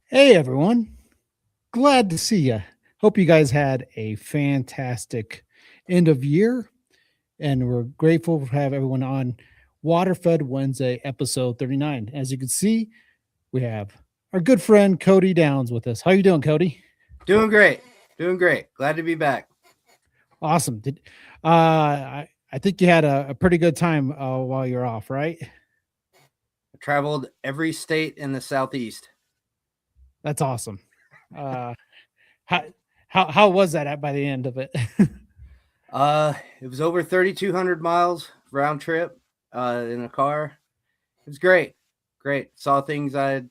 Hey everyone, glad to see you. Hope you guys had a fantastic end of year, and we're grateful to have everyone on Waterfed Wednesday, episode 39. As you can see, we have our good friend Cody Downs with us. How you doing, Cody? Doing great. Doing great. Glad to be back. Awesome. I think you had a pretty good time while you're off, right? I traveled every state in the Southeast. That's awesome. Uh, how how was that by the end of it? It was over 3,200 miles round trip in a car. It was great. Great. Saw things I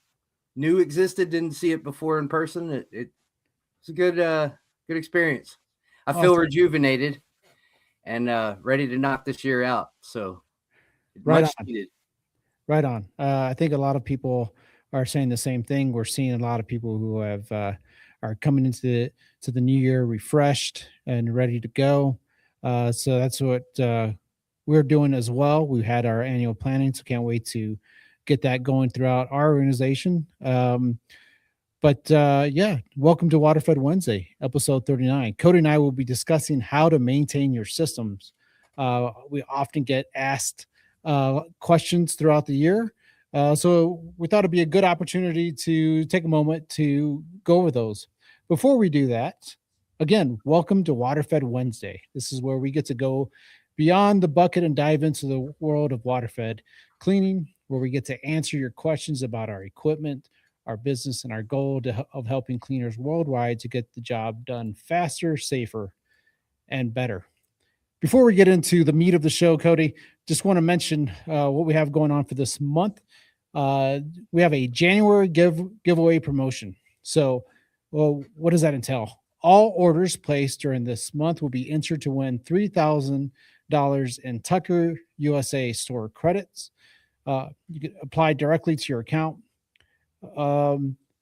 knew existed, didn't see it before in person. It's a good experience. I feel Awesome. rejuvenated and ready to knock this year out. So Right much on. needed. Right on. I think a lot of people are saying the same thing. We're seeing a lot of people who have are coming into the new year refreshed and ready to go. So that's what we're doing as well. We had our annual planning, so can't wait to get that going throughout our organization. But yeah, welcome to Waterfed Wednesday, episode 39. Cody and I will be discussing how to maintain your systems. We often get asked questions throughout the year. So we thought it'd be a good opportunity to take a moment to go over those. Before we do that, again, welcome to Waterfed Wednesday. This is where we get to go beyond the bucket and dive into the world of waterfed cleaning, where we get to answer your questions about our equipment, our business, and our goal of helping cleaners worldwide to get the job done faster, safer, and better. Before we get into the meat of the show, Cody, just want to mention what we have going on for this month. We have a January giveaway promotion. So, well, what does that entail? All orders placed during this month will be entered to win $3,000 in Tucker USA store credits. You can apply directly to your account.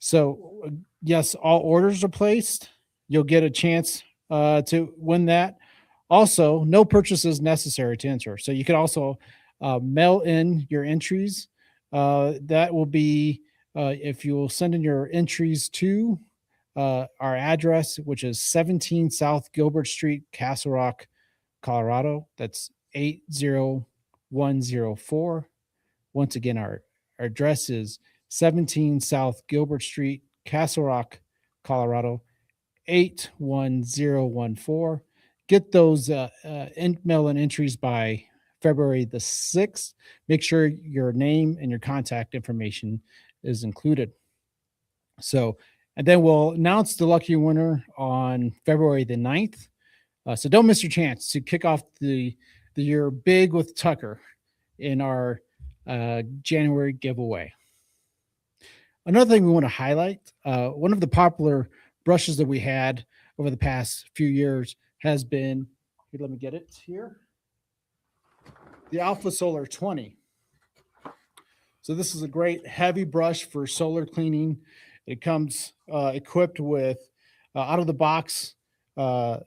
So yes, all orders are placed. You'll get a chance to win that. Also, no purchases necessary to enter. So you can also mail in your entries. That will be if you will send in your entries to our address, which is 17 South Gilbert Street, Castle Rock, Colorado. That's 80104. Once again, our address is 17 South Gilbert Street, Castle Rock, Colorado, 81014. Get those mail and entries by February the 6th. Make sure your name and your contact information is included. So, and then we'll announce the lucky winner on February the 9th. So don't miss your chance to kick off the year big with Tucker in our January giveaway. Another thing we want to highlight, one of the popular brushes that we had over the past few years has been, here, let me get it here, the Alpha Solar 20. So this is a great heavy brush for solar cleaning. It comes equipped with out of the box our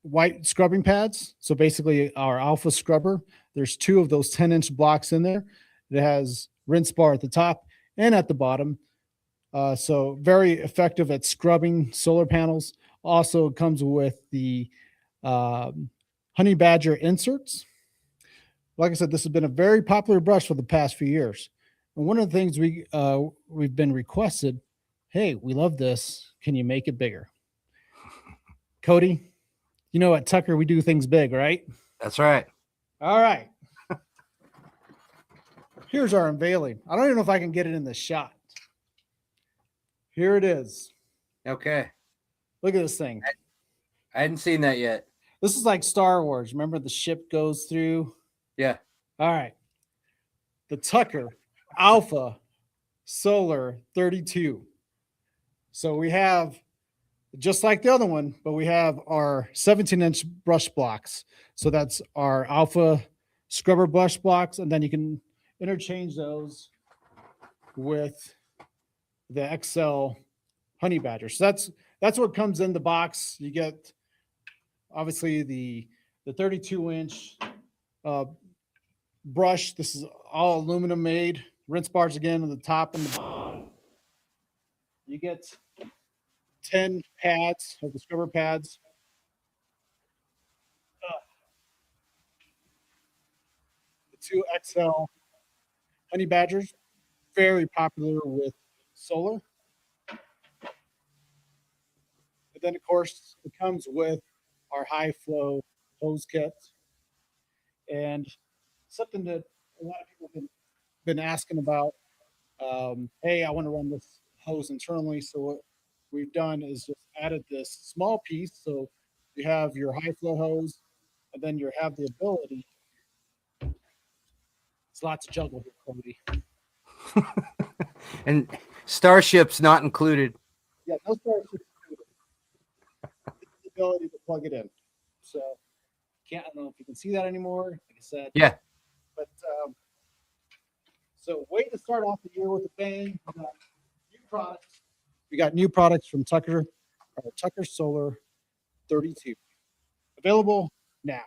white scrubbing pads. So basically our Alpha scrubber. There's two of those 10-inch blocks in there. It has rinse bar at the top and at the bottom. So very effective at scrubbing solar panels. Also comes with the honey badger inserts. Like I said, this has been a very popular brush for the past few years. And one of the things we've been requested, hey, we love this. Can you make it bigger? Cody, you know at Tucker we do things big, right? That's right. All right. Here's our unveiling. I don't even know if I can get it in the shot. Here it is. Okay. Look at this thing. I hadn't seen that yet. This is like Star Wars. Remember the ship goes through? Yeah. All right. The Tucker Alpha Solar 32. So we have just like the other one, but we have our 17-inch brush blocks. So that's our Alpha scrubber brush blocks, and then you can interchange those with the XL Honey Badger. So that's what comes in the box. You get obviously the 32-inch brush. This is all aluminum made. Rinse bars again on the top and the bottom. You get 10 pads of the scrubber pads. Uh, the two XL honey badgers, very popular with solar. And then, of course, it comes with our high flow hose kit and something that a lot of people have been asking about. Hey, I want to run this hose internally. So what we've done is just added this small piece. So you have your high flow hose, and then you have the ability. It's lots of juggle here, Cody. And Starship's not included. Yeah, no starship included. The ability to plug it in. So can't. I don't know if you can see that anymore. Like I said, Yeah. but so way to start off the year with a bang. We got new products. We got new products from Tucker, Tucker Solar 32, available now.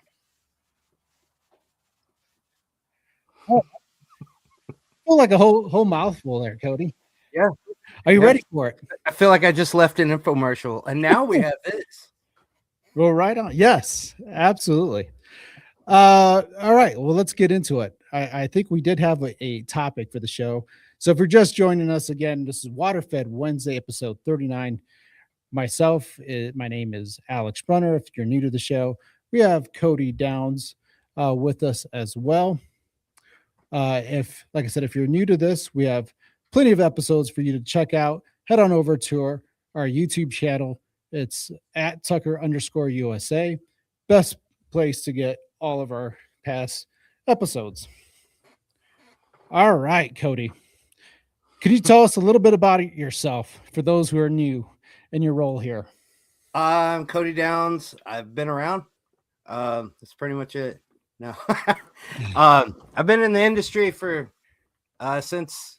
Oh, I feel like a whole mouthful there, Cody. Yeah. Are you Yeah. ready for it? I feel like I just left an infomercial, and now we have this. Go right on. Yes, absolutely. All right. Well, let's get into it. I think we did have a topic for the show. So if you're just joining us again, this is Waterfed Wednesday, episode 39. Myself, my name is Alex Brunner. If you're new to the show, we have Cody Downs with us as well. If, like I said, if you're new to this, we have plenty of episodes for you to check out. Head on over to our YouTube channel. It's at Tucker underscore USA. Best place to get all of our past episodes. All right, Cody. Could you tell us a little bit about yourself for those who are new in your role here? I'm Cody Downs. I've been around. That's pretty much it. No. I've been in the industry for since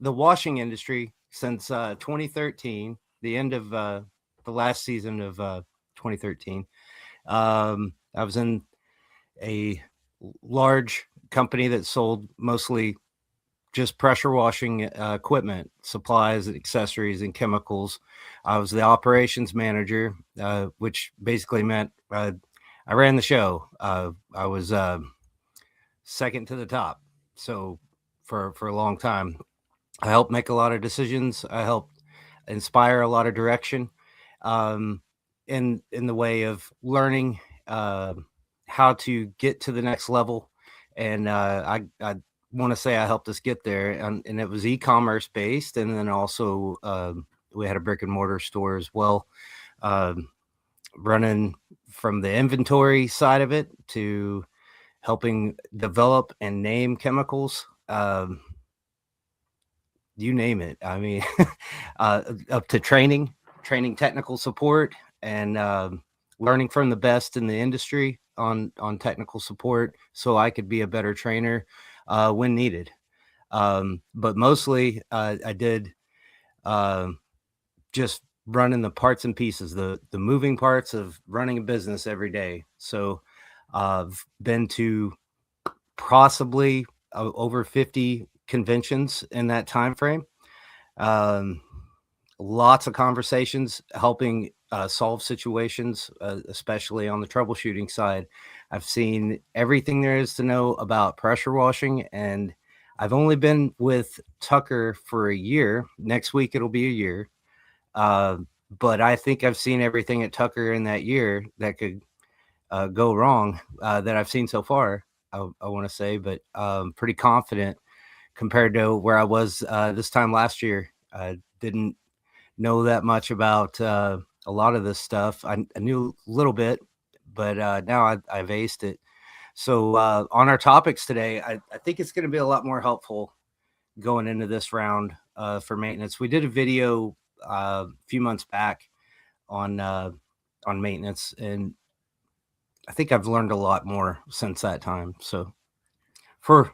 the washing industry since 2013, the end of the last season of 2013. I was in a large company that sold mostly just pressure washing equipment, supplies, accessories, and chemicals. I was the operations manager, which basically meant I ran the show. I was second to the top. So for a long time, I helped make a lot of decisions. I helped inspire a lot of direction um, in the way of learning how to get to the next level. And I want to say I helped us get there, and it was e-commerce based, and then also we had a brick and mortar store as well, um, running from the inventory side of it to helping develop and name chemicals. You name it. I mean, up to training technical support, and learning from the best in the industry on technical support, so I could be a better trainer when needed. But mostly, I did uh, just running the parts and pieces, the moving parts of running a business every day. So I've been to possibly over 50 conventions in that time frame. Um, Lots of conversations helping solve situations, especially on the troubleshooting side. I've seen everything there is to know about pressure washing, and I've only been with Tucker for a year. Next week it'll be a year. Uh, but I think I've seen everything at Tucker in that year that could go wrong that I've seen so far. I want to say, but pretty confident compared to where I was this time last year. I didn't know that much about a lot of this stuff. I knew a little bit, but now I've aced it. So on our topics today, I think it's going to be a lot more helpful going into this round for maintenance. We did a video a few months back on maintenance, and I think I've learned a lot more since that time. So for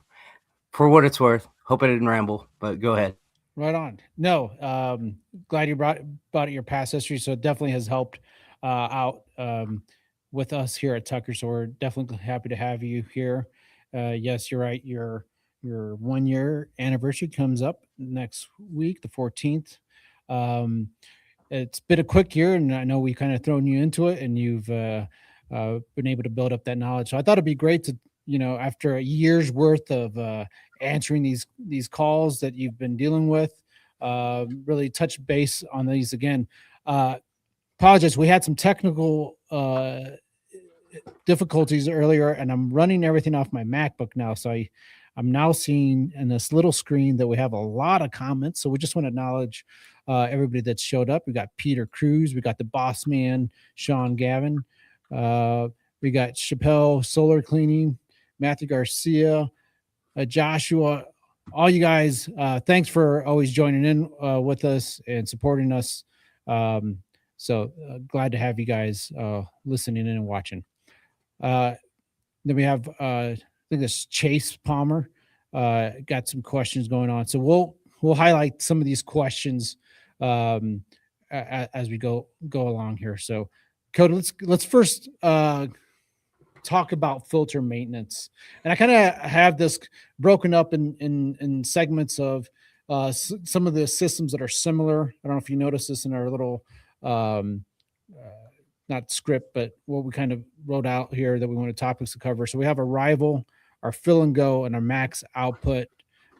for what it's worth, hope I didn't ramble, but go ahead. Right on. No, glad you brought your past history. So it definitely has helped out with us here at Tucker. So we're definitely happy to have you here. Yes, you're right. Your 1 year anniversary comes up next week, the 14th. Um, it's been a quick year, and I know we kind of thrown you into it, and you've been able to build up that knowledge. So I thought it'd be great to, after a year's worth of answering these calls that you've been dealing with, really touch base on these again. Uh, Apologize, we had some technical difficulties earlier, and I'm running everything off my MacBook now. So I'm now seeing in this little screen that we have a lot of comments. So we just want to acknowledge everybody that showed up. We got Peter Cruz, we got the boss man, Sean Gavin, uh, we got Chappelle Solar Cleaning, Matthew Garcia, Joshua, all you guys. Thanks for always joining in with us and supporting us. Um, Glad to have you guys listening in and watching. Uh, then we have I think this Chase Palmer got some questions going on. So we'll highlight some of these questions as we go along here. So Cody, let's first talk about filter maintenance. And I kind of have this broken up in segments of some of the systems that are similar. I don't know if you noticed this in our little um, uh, not script, but what we kind of wrote out here that we wanted topics to cover. So we have Arrival, our fill and go, and our max output.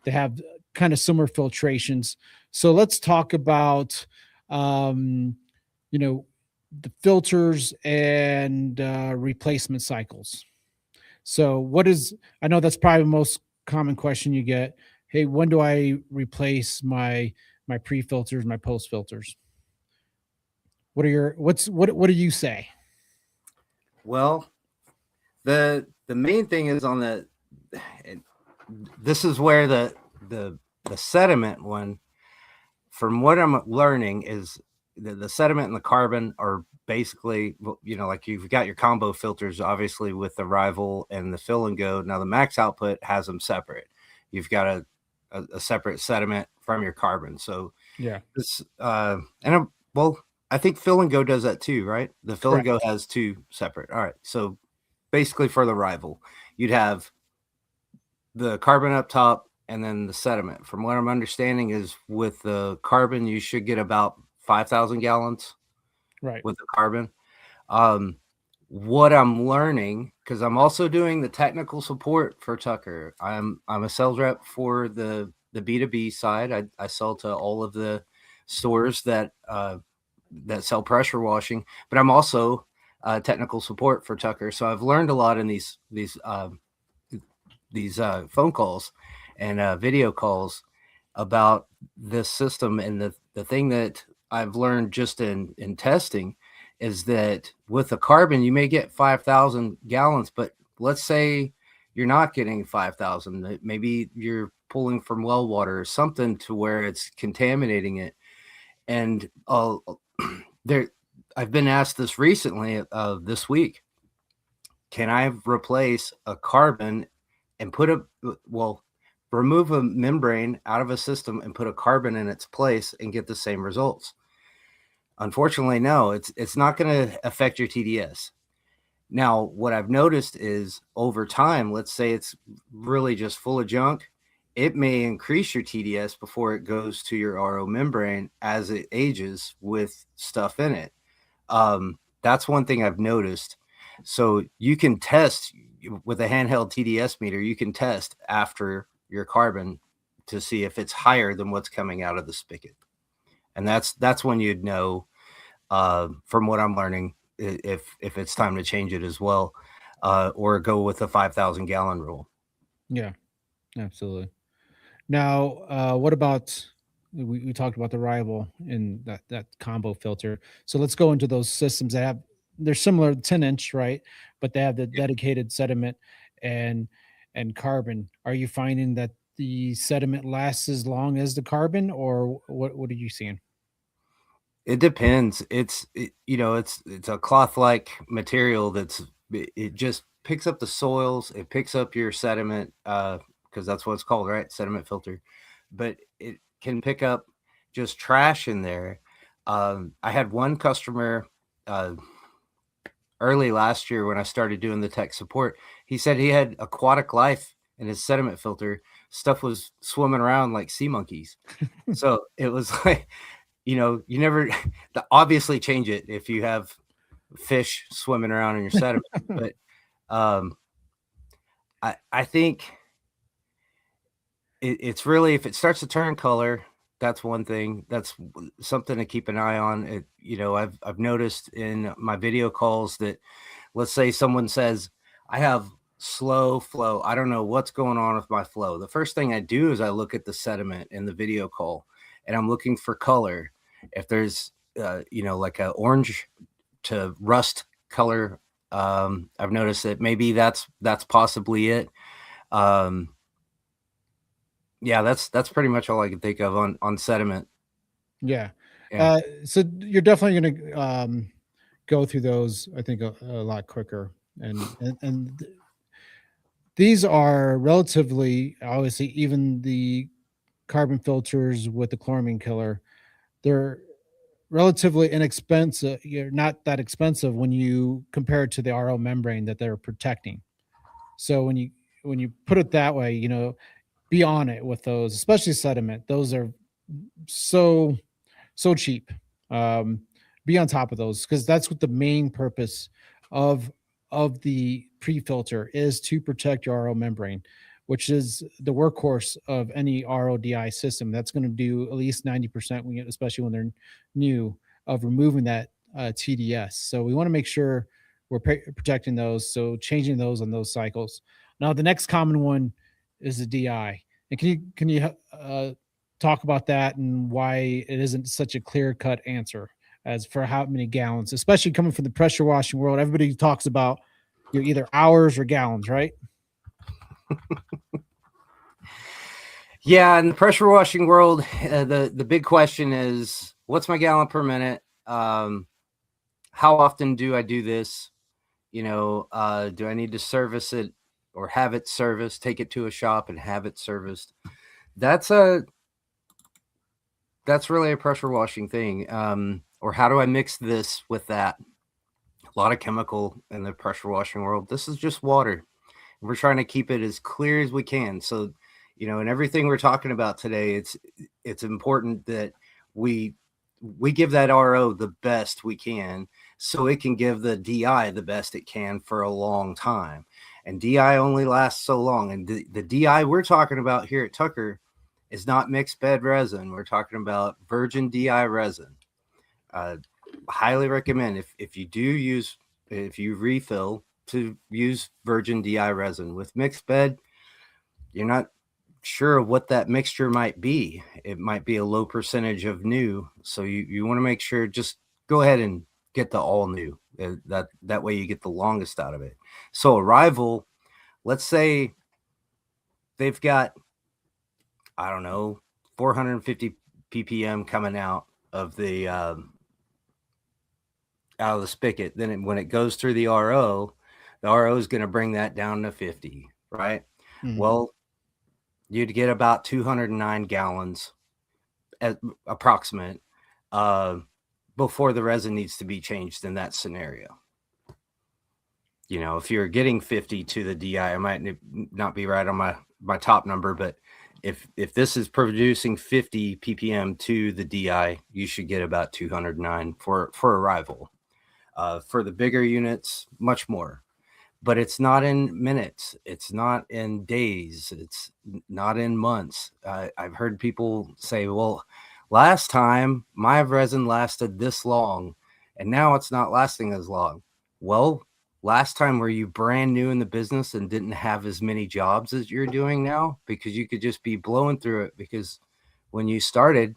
They have kind of similar filtrations. So let's talk about, um, you know, the filters and replacement cycles. So I know that's probably the most common question you get. Hey, when do I replace my pre filters, my post filters? What do you say? Well, the main thing is on the. This is where the sediment one, from what I'm learning, is the sediment and the carbon are basically, like you've got your combo filters, obviously, with the Rival and the fill and go. Now the max output has them separate. You've got a separate sediment from your carbon. So Yeah, this well, I think fill and go does that too, right? The fill and correct. go has two separate. All right. So basically for the Rival, you'd have the carbon up top and then the sediment. From what I'm understanding is with the carbon, you should get about 5,000 gallons Right. with the carbon. Um, what I'm learning, because I'm also doing the technical support for Tucker. I'm a sales rep for the B2B side. I sell to all of the stores that sell pressure washing, but I'm also technical support for Tucker. So I've learned a lot in these phone calls and video calls about this system. And the thing that I've learned just in testing is that with the carbon, you may get 5,000 gallons, but let's say you're not getting 5,000. Maybe you're pulling from well water or something to where it's contaminating it. And there, I've been asked this recently, this week. Can I replace a carbon and remove a membrane out of a system and put a carbon in its place and get the same results? Unfortunately, no. It's not going to affect your TDS. Now, what I've noticed is over time, let's say it's really just full of junk, it may increase your TDS before it goes to your RO membrane as it ages with stuff in it. That's one thing I've noticed. So you can test with a handheld TDS meter, you can test after your carbon to see if it's higher than what's coming out of the spigot. And that's when you'd know, from what I'm learning, if it's time to change it as well, or go with the 5,000 gallon rule. Yeah, absolutely. Now, what about we talked about the Rival and that combo filter. So let's go into those systems that have they're similar 10-inch, right? But they have the Yeah. dedicated sediment and carbon. Are you finding that the sediment lasts as long as the carbon, or what are you seeing? It depends. It's a cloth like material it just picks up the soils. It picks up your sediment, because that's what it's called, right? Sediment filter. But it can pick up just trash in there. I had one customer early last year when I started doing the tech support. He said he had aquatic life in his sediment filter. Stuff was swimming around like sea monkeys. So it was like you never obviously change it if you have fish swimming around in your sediment. But um, I think it's really, if it starts to turn color, that's one thing. That's something to keep an eye on. I've noticed in my video calls that, let's say someone says, I have slow flow. I don't know what's going on with my flow. The first thing I do is I look at the sediment in the video call, and I'm looking for color. If there's, like a orange to rust color, I've noticed that maybe that's possibly it. Um, yeah, that's pretty much all I can think of on sediment. Yeah. Yeah. So you're definitely going to go through those, I think, a lot quicker. These are relatively, obviously, even the carbon filters with the chloramine killer, they're relatively inexpensive. You're not that expensive when you compare it to the RO membrane that they're protecting. So when you put it that way, be on it with those, especially sediment. Those are so so cheap. Um, be on top of those because that's what the main purpose of of the pre-filter is, to protect your RO membrane, which is the workhorse of any RODI system. That's going to do at least 90% especially when they're new, of removing that TDS. So we want to make sure we're protecting those. So changing those on those cycles. Now the next common one is the DI. And can you talk about that and why it isn't such a clear cut answer as for how many gallons, especially coming from the pressure washing world? Everybody talks about either hours or gallons, right? Yeah, in the pressure washing world, the big question is, what's my gallon per minute? How often do I do this? Do I need to service it or have it serviced? Take it to a shop and have it serviced. That's a that's really a pressure washing thing. Or how do I mix this with that? A lot of chemical in the pressure washing world. This is just water. We're trying to keep it as clear as we can. So, in everything we're talking about today, it's important that we we give that RO the best we can, so it can give the DI the best it can for a long time. And DI only lasts so long. And the DI we're talking about here at Tucker is not mixed bed resin. We're talking about virgin DI resin. Uh, Highly recommend, if you refill, to use virgin DI resin. With mixed bed, you're not sure of what that mixture might be. It might be a low percentage of new, so you want to make sure, just go ahead and get the all new. That way you get the longest out of it. So a rival, let's say they've got, I don't know, 450 ppm coming out of the spigot. Then when it goes through the RO is going to bring that down to 50, right? Mhm. Well, you'd get about 209 gallons at approximate, uh, before the resin needs to be changed in that scenario. If you're getting 50 to the DI, I might not be right on my top number, but if this is producing 50 ppm to the DI, you should get about 209 for arrival. For the bigger units, much more. But it's not in minutes. It's not in days. It's not in months. I've heard people say, well, last time my resin lasted this long, and now it's not lasting as long. Well, last time, were you brand new in the business and didn't have as many jobs as you're doing now? Because you could just be blowing through it, because when you started,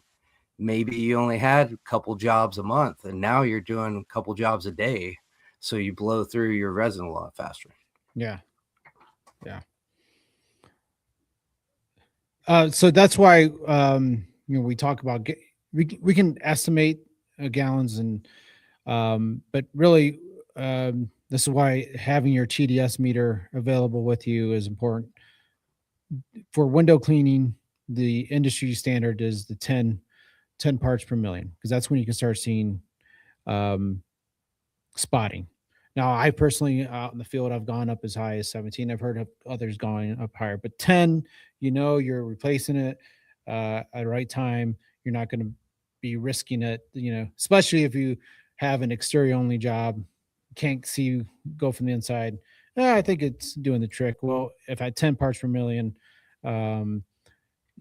maybe you only had a couple jobs a month, and now you're doing a couple jobs a day. So you blow through your resin a lot faster. Yeah, yeah. So that's why we talk about we can estimate gallons and but really this is why having your TDS meter available with you is important. For window cleaning, the industry standard is the 10 parts per million, because that's when you can start seeing um, spotting. Now, I personally, out in the field, I've gone up as high as 17. I've heard of others going up higher, but 10, you're replacing it at the right time. You're not going to. be risking it, especially if you have an exterior only job, can't see you go from the inside. I think it's doing the trick. Well, if at 10 parts per million, um,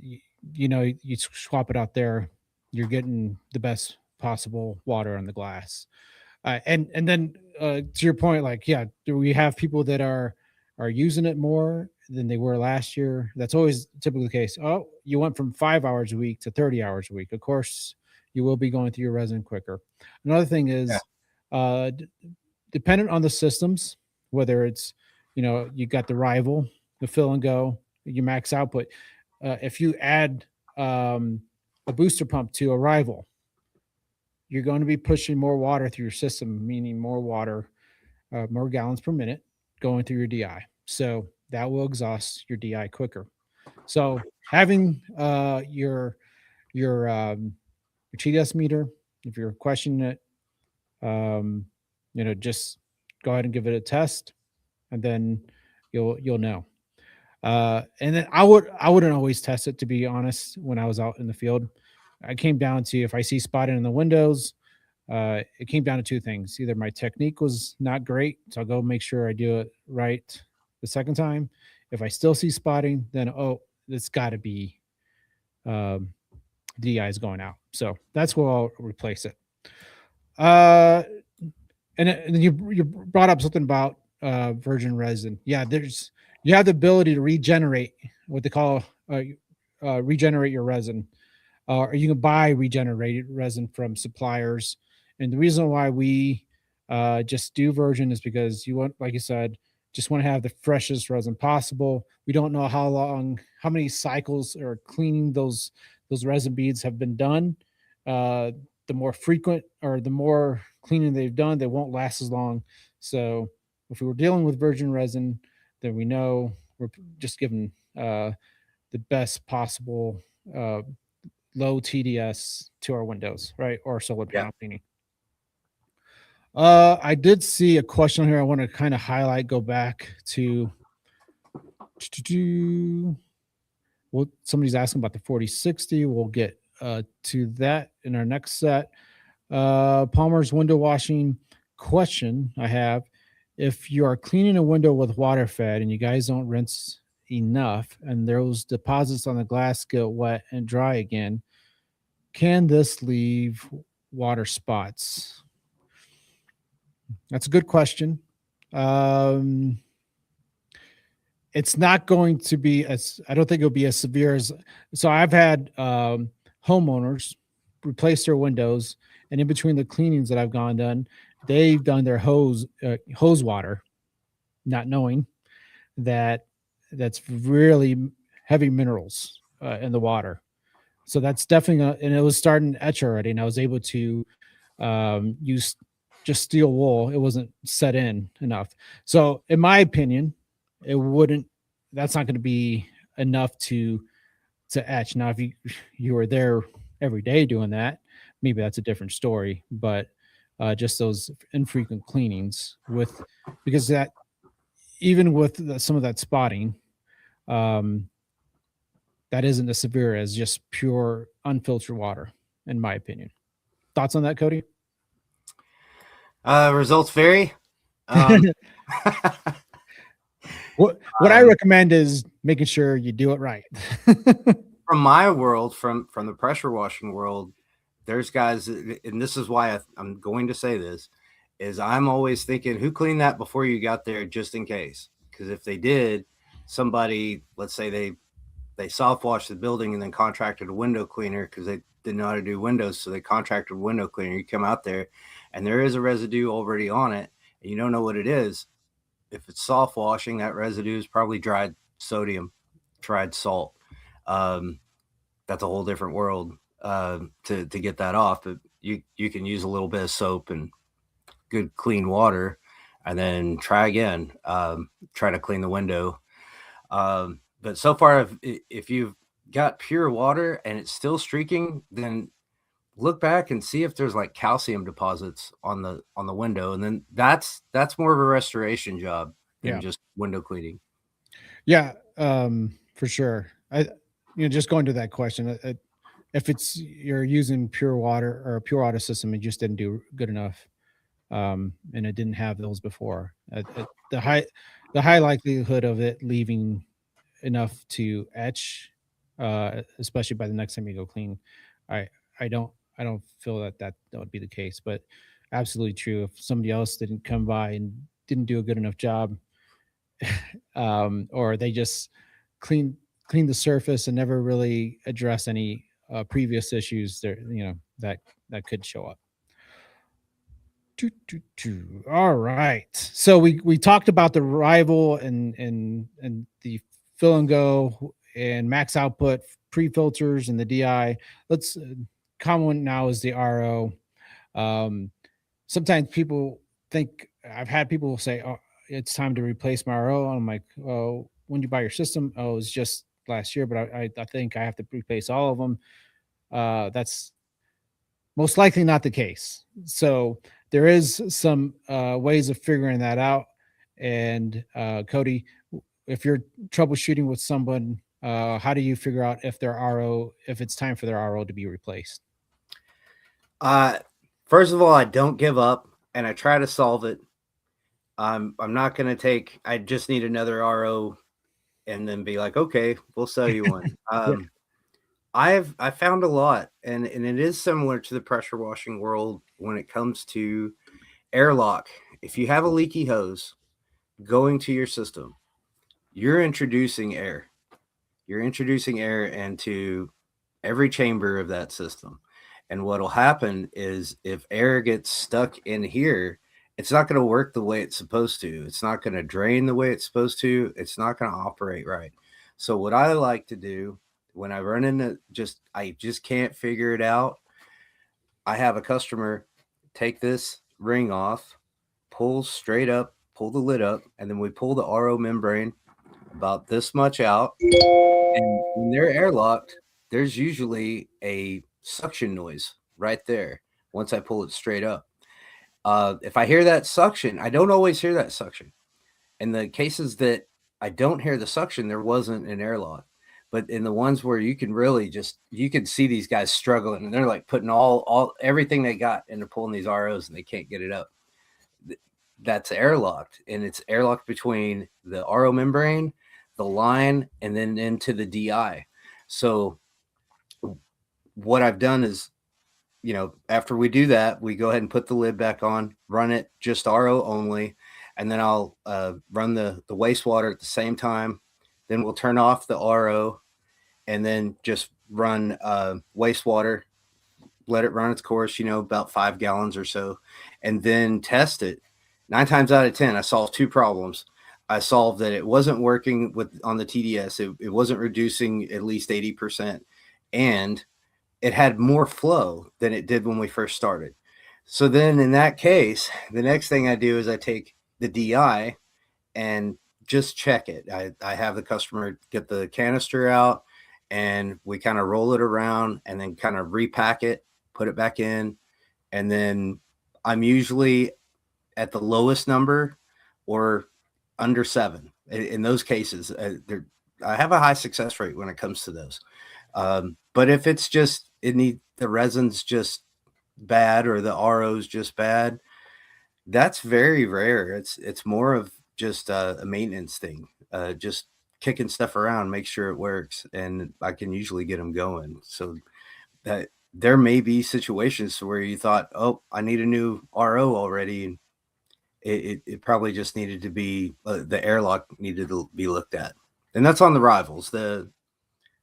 you, you swap it out there, you're getting the best possible water on the glass. And then to your point, like, yeah, do we have people that are using it more than they were last year? That's always typically the case. Oh, you went from 5 hours a week to 30 hours a week. Of course, you will be going through your resin quicker. Another thing Yeah. is, dependent on the systems, whether it's, you got the rival, the fill and go, your max output. If you add um, a booster pump to a rival, you're going to be pushing more water through your system, meaning more water, more gallons per minute going through your DI. So that will exhaust your DI quicker. So having your your TDS meter, if you're questioning it, um, just go ahead and give it a test, and then you'll know. And then I wouldn't always test it, to be honest. When I was out in the field, I came down to, if I see spotting in the windows, it came down to two things. Either my technique was not great, so I'll go make sure I do it right the second time. If I still see spotting, then it's got to be um, DI is going out. So that's where I'll replace it. Uh, and then you brought up something about virgin resin. Yeah, you have the ability to regenerate, what they call regenerate your resin, or you can buy regenerated resin from suppliers. And the reason why we just do virgin is because you want, like you said, just want to have the freshest resin possible. We don't know how many cycles or cleaning those resin beads have been done. Uh, the more frequent or the more cleaning they've done, they won't last as long. So if we were dealing with virgin resin, then we know we're just giving the best possible uh, low TDS to our windows, right? Or solar Yeah. panel cleaning. I did see a question here. I want to kind of highlight, go back to, well, somebody's asking about the 4060. We'll get to that in our next set. Palmer's window washing question I have: if you are cleaning a window with water fed and you guys don't rinse enough and those deposits on the glass get wet and dry again, can this leave water spots? That's a good question. Um, it's not going to be as, I don't think it'll be as severe as, so I've had homeowners replace their windows, and in between the cleanings that I've gone done, they've done their hose water, not knowing that that's really heavy minerals in the water. So that's definitely and it was starting to etch already, and I was able to use just steel wool. It wasn't set in enough. So in my opinion, it wouldn't, that's not going to be enough to etch. Now if you were there every day doing that, maybe that's a different story. But just those infrequent cleanings with, because that, even with some of that spotting, um, that isn't as severe as just pure unfiltered water, in my opinion. Thoughts on that, Cody? Results vary. Um, What I recommend is making sure you do it right. from my world, from the pressure washing world, there's guys, and this is why I'm going to say this, is I'm always thinking, who cleaned that before you got there, just in case. Because if they did, somebody, let's say they soft washed the building and then contracted a window cleaner because they didn't know how to do windows, so they contracted a window cleaner. You come out there and there is a residue already on it, and you don't know what it is. If it's soft washing, that residue is probably dried sodium, dried salt. Um, that's a whole different world to get that off. But you can use a little bit of soap and good clean water, and then try again. Try to clean the window. But so far, if you've got pure water and it's still streaking, then look back and see if there's like calcium deposits on the window, and then that's more of a restoration job than Yeah. just window cleaning. Yeah, for sure. Just going to that question, if it's you're using pure water or a pure water system, it just didn't do good enough, and it didn't have those before. The high likelihood of it leaving enough to etch, especially by the next time you go clean. I I don't I don't feel that would be the case, but absolutely true. If somebody else didn't come by and didn't do a good enough job, or they just clean clean the surface and never really address any previous issues, there that could show up. All right. So we talked about the rival and the fill and go and max output pre filters and the DI. Let's common one now is the RO. Um, Sometimes people think I've had people say, "Oh, it's time to replace my RO." I'm like, "Oh, when you buy your system? Oh, it's just last year, but I think I have to replace all of them." That's most likely not the case. So there is some ways of figuring that out. And Cody, if you're troubleshooting with someone, how do you figure out if their RO, if it's time for their RO to be replaced? Uh, First of all, I don't give up and I try to solve it. I'm not going to take, I just need another RO and then be like, okay, we'll sell you one. Yeah. I found a lot, and it is similar to the pressure washing world when it comes to airlock. If you have a leaky hose going to your system, you're introducing air. You're introducing air into every chamber of that system. And what'll happen is if air gets stuck in here, it's not going to work the way it's supposed to. It's not going to drain the way it's supposed to. It's not going to operate right. So what I like to do when I run into I just can't figure it out, I have a customer take this ring off, pull straight up, pull the lid up, and then we pull the RO membrane about this much out. And when they're airlocked, there's usually a suction noise right there once I pull it straight up. If I hear that suction, I don't always hear that suction. In the cases that I don't hear the suction, there wasn't an airlock. But in the ones where you can really just you can see these guys struggling and they're like putting all everything they got into pulling these ROs and they can't get it up. That's airlocked, and it's airlocked between the RO membrane, the line, and then into the DI. So what I've done is, after we do that, we go ahead and put the lid back on, run it just RO only, and then I'll run the wastewater at the same time. Then we'll turn off the RO and then just run wastewater, let it run its course, about 5 gallons or so, and then test it. 9 times out of 10, I solved two problems. I solved that it wasn't working on the TDS. It wasn't reducing at least 80%. And it had more flow than it did when we first started. So then in that case, the next thing I do is I take the DI and just check it. I have the customer get the canister out and we kind of roll it around and then kind of repack it, put it back in. And then I'm usually at the lowest number or under 7. In those cases, I have a high success rate when it comes to those. But if it's just the resin's just bad or the RO's just bad, that's very rare. It's more of just a maintenance thing. Just kicking stuff around, make sure it works, and I can usually get them going. So that there may be situations where you thought, oh, I need a new RO already, and it probably just needed to be the airlock needed to be looked at, and that's on the rivals. The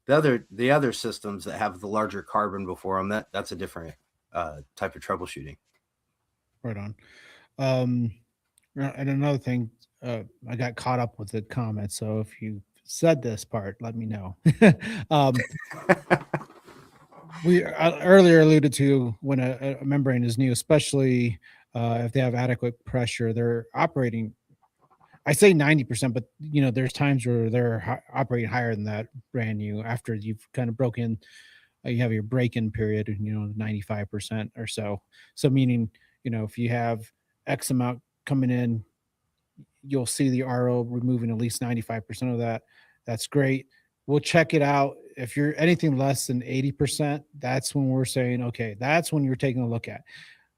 other systems that have the larger carbon before them, that's a different type of troubleshooting. Right on. Um, and another thing, I got caught up with the comments. So if you said this part, let me know. um, we earlier alluded to when a membrane is new, especially if they have adequate pressure, they're operating. I say 90%, but there's times where they're operating higher than that brand new after you've kind of broken. You have your break-in period, 95% or so. So meaning, if you have X amount coming in, you'll see the RO removing at least 95% of that. That's great. We'll check it out. if you're anything less than 80%, that's when we're saying, okay, that's when you're taking a look at.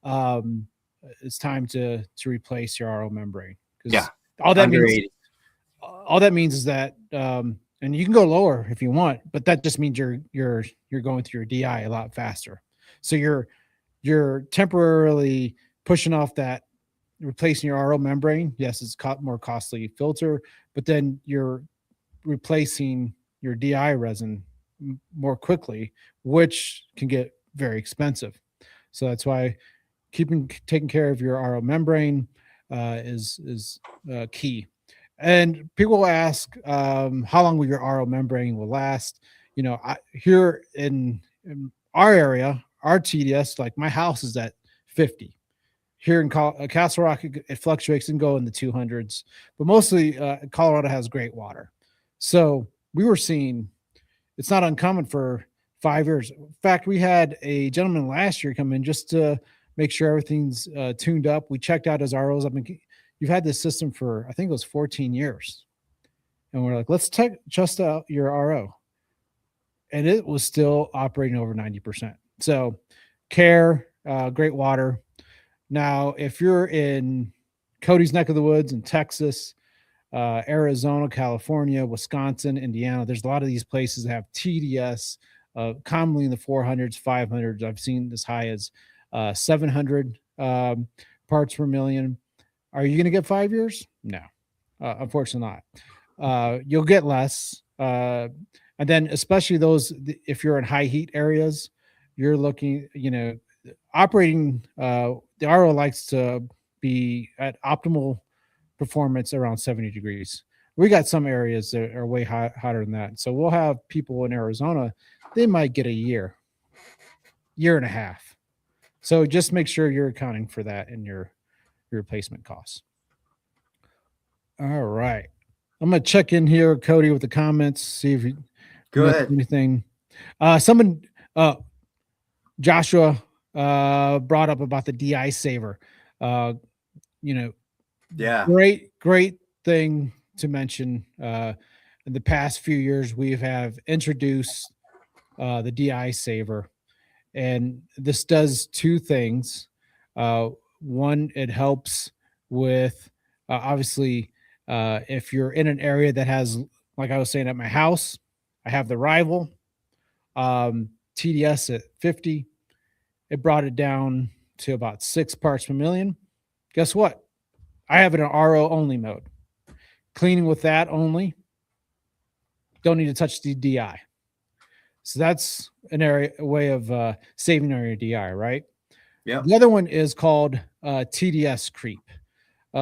Um, it's time to replace your RO membrane Yeah, because all that under means 80. all that means is that and you can go lower if you want, but that just means you're going through your DI a lot faster. So you're temporarily pushing off that replacing your RO membrane. Yes, it's more costly filter, but then you're replacing your DI resin more quickly, which can get very expensive. So that's why keeping taking care of your RO membrane is key. And people ask how long will your RO membrane will last. Here in our area, our TDS, like my house is at 50. Here in Castle Rock, it fluctuates and go in the 200s, but mostly Colorado has great water. So we were seeing it's not uncommon for 5 years. In fact, we had a gentleman last year come in just to make sure everything's tuned up. We checked out his ROs. I mean, you've had this system for I think it was 14 years, and we're like, let's just out your RO, and it was still operating over 90%. So, care, great water. Now, if you're in Cody's neck of the woods in Texas, Arizona, California, Wisconsin, Indiana. There's a lot of these places that have TDS, commonly in the 400s, 500s. I've seen as high as 700 parts per million. Are you going to get 5 years? No, unfortunately not. You'll get less. And then, especially if you're in high heat areas, you're looking, operating, the RO likes to be at optimal performance around 70 degrees. We got some areas that are way hotter than that. So we'll have people in Arizona, they might get a year and a half. So just make sure you're accounting for that in your replacement costs. All right. I'm going to check in here, Cody, with the comments, see if you Go missed ahead. anything. Someone, Joshua, brought up about the DI saver. Uh, you know, Yeah. great thing to mention. In the past few years, we have introduced the DI saver, and this does two things. One, it helps with obviously if you're in an area that has, like I was saying at my house, I have the rival TDS at 50. It brought it down to about 6 parts per million. Guess what? I have it in RO only mode. Cleaning with that only. Don't need to touch the DI. So that's a way of saving on your DI, right? Yep. The other one is called TDS creep.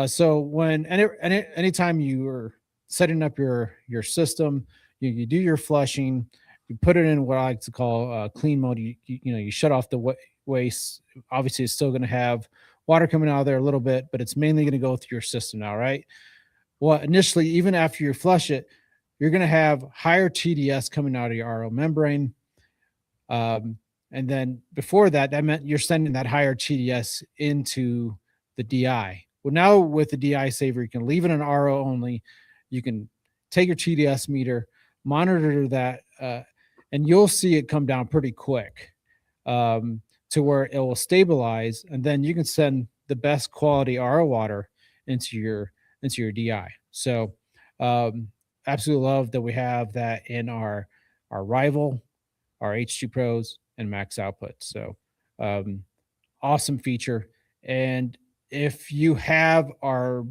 So anytime you are setting up your system, you do your flushing, you put it in what I like to call clean mode. You shut off the waste. Obviously, it's still going to have water coming out of there a little bit, but it's mainly going to go through your system now, right? Well, initially, even after you flush it, you're going to have higher TDS coming out of your RO membrane. And then before that, that meant you're sending that higher TDS into the DI. Well, now with the DI saver, you can leave it in RO only. You can take your TDS meter, monitor that, and you'll see it come down pretty quick to where it will stabilize, and then you can send the best quality RO water into your DI. So, absolutely love that we have that in our rival, our H2 Pros, and max output. So, awesome feature. And if you have our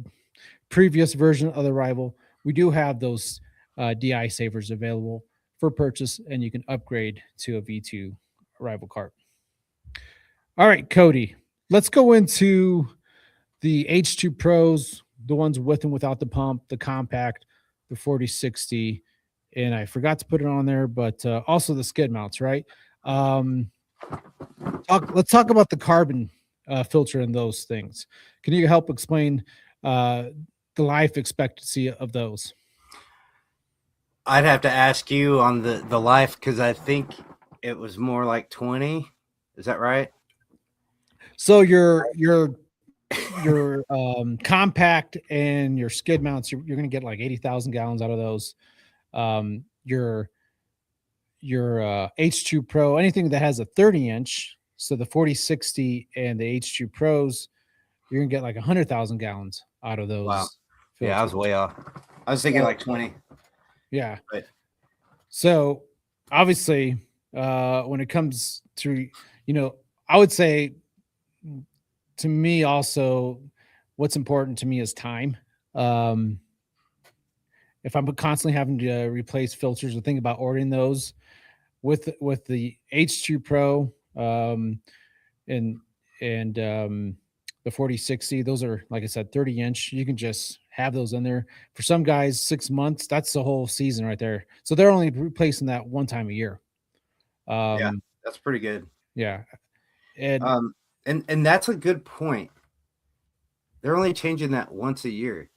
previous version of the rival, we do have those DI savers available for purchase, and you can upgrade to a V2 rival cart. All right, Cody, let's go into the H2 Pros, the ones with and without the pump, the compact, the 4060, and I forgot to put it on there, but also the skid mounts, right? Let's talk about the carbon filter and those things. Can you help explain the life expectancy of those? I'd have to ask you on the life because I think it was more like 20. Is that right? So your compact and your skid mounts, you're going to get like 80,000 gallons out of those. your H2 Pro, anything that has a 30-inch, so the 4060 and the H2 Pros, you're gonna get like 100,000 gallons out of Wow. those Yeah, I was filters. way off. I was thinking So like 20. yeah, But so obviously, when it comes to, I would say, to me also, what's important to me is time. Um, if I'm constantly having to replace filters or think about ordering those with the H2 Pro, and the 4060, those are, like I said, 30-inch. You can just have those in there. For some guys, 6 months, that's the whole season right there. So they're only replacing that one time a year. yeah, Um, that's pretty good. yeah. And Um, and that's a good point. They're only changing that once a year.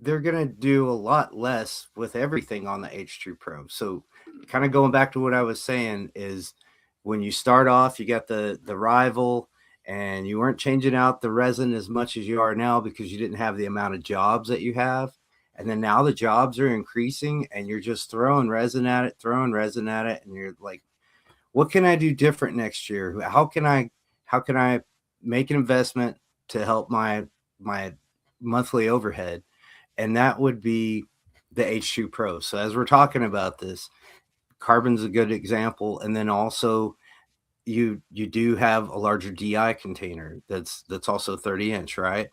They're gonna do a lot less with everything on the H2 Pro. So, kind of going back to what I was saying is, when you start off, you got the rival, and you weren't changing out the resin as much as you are now because you didn't have the amount of jobs that you have. And then now the jobs are increasing, and you're just throwing resin at it, and you're like, what can I do different next year? How can I make an investment to help my monthly overhead? And that would be the H2 Pro. So as we're talking about this, carbon's a good example, and then also you do have a larger DI container that's also 30-inch, right?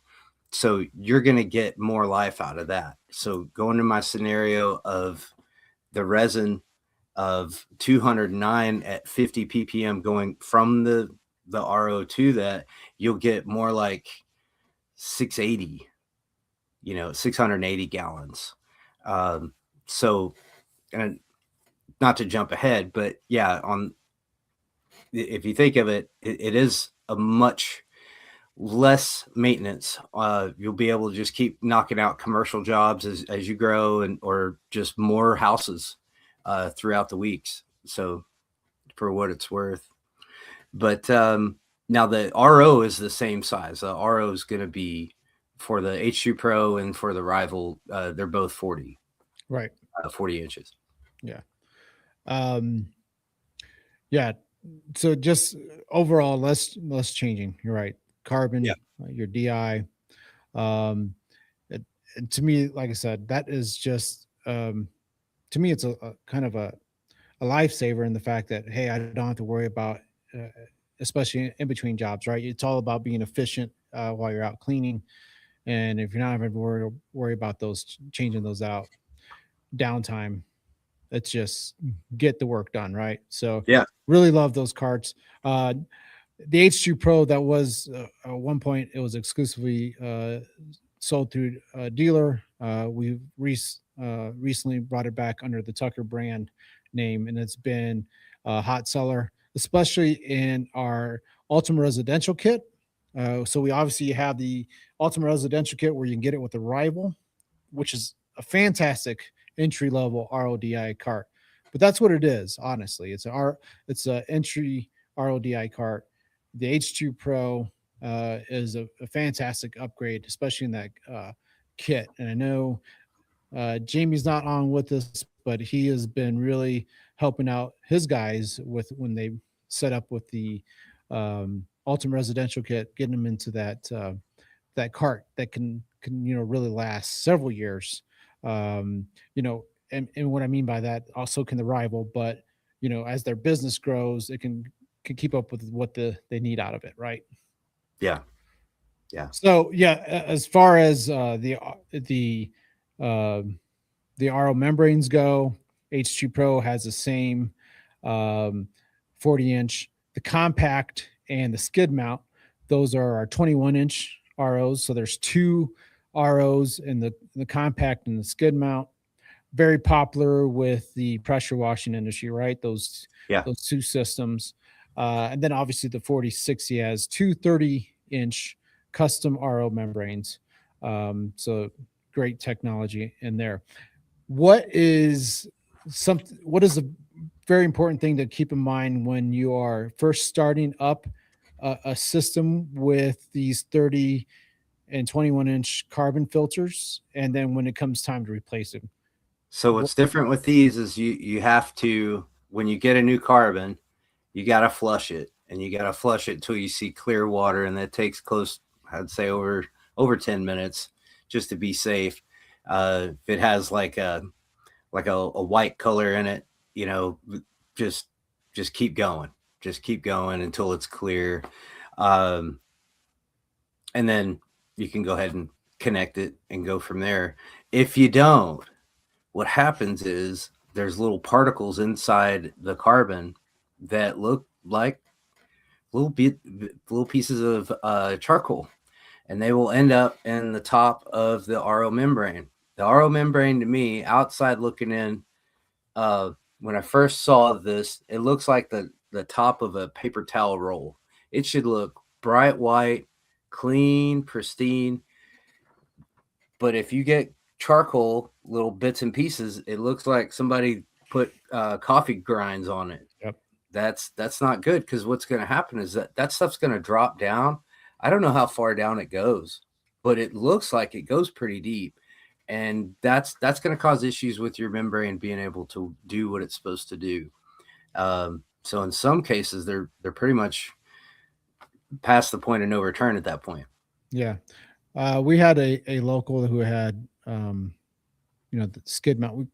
So you're going to get more life out of that. So going to my scenario of the resin of 209 at 50 ppm going from the RO to that, you'll get more like 680, 680 gallons. Um, so, and not to jump ahead, but yeah, on if you think of it, it is a much less maintenance. You'll be able to just keep knocking out commercial jobs as you grow, and or just more houses throughout the weeks. So for what it's worth. But now the RO is the same size. The RO is going to be for the H2 Pro and for the rival. They're both 40, right. 40 inches. Yeah. Um, yeah. So just overall, less changing. You're right. Yeah. Carbon, your DI. Um, and to me, like I said, that is just, to me, it's a kind of a lifesaver in the fact that, hey, I don't have to worry about, uh, especially in between jobs, right? It's all about being efficient while you're out cleaning, and if you're not having to worry about those, changing those out, downtime, it's just get the work done, right? So Yeah. really love those carts. Uh, the H2 Pro, that was at one point, it was exclusively sold through a dealer. We recently brought it back under the Tucker brand name, and it's been a hot seller, especially in our Ultima Residential kit. So we obviously have the Ultima Residential kit where you can get it with a rival, which is a fantastic entry level RODI cart. But that's what it is, honestly. It's a entry RODI cart. The H2 Pro is a fantastic upgrade, especially in that kit. And I know Jamie's not on with us, but he has been really helping out his guys with when they set up with the Ultimate Residential kit, getting them into that cart that can really last several years. Um, you know, and what I mean by that, also can the rival, but as their business grows, it can keep up with what they need out of it, right? Yeah. Yeah. So yeah, as far as um, the RO membranes go, H2 Pro has the same um, 40-inch. The compact and the skid mount, those are our 21-inch ROs. So there's two ROs in the compact and the skid mount. Very popular with the pressure washing industry, right? Yeah. Those two systems. And then obviously the 4060 has two 30-inch custom RO membranes. So great technology in there. What is a very important thing to keep in mind when you are first starting up a system with these 30 and 21-inch carbon filters, and then when it comes time to replace them? So what's different with these is you have to, when you get a new carbon, you got to flush it, and you got to flush it till you see clear water, and that takes close, I'd say over 10 minutes, just to be safe. If it has like a white color in it, you know, just just keep going, just keep going until it's clear, um, and then you can go ahead and connect it and go from there. If you don't, what happens is there's little particles inside the carbon that look like little pieces of charcoal, and they will end up in the top of the RO membrane. The RO membrane, to me, outside looking in, uh, when I first saw this, it looks like the top of a paper towel roll. It should look bright white, clean, pristine. But if you get charcoal, little bits and pieces, it looks like somebody put coffee grinds on it. Yep. That's not good, because what's going to happen is that stuff's going to drop down. I don't know how far down it goes, but it looks like it goes pretty deep, and that's going to cause issues with your membrane being able to do what it's supposed to do. So in some cases, they're pretty much past the point of no return at that point. Yeah. We had a local who had, the skid mount.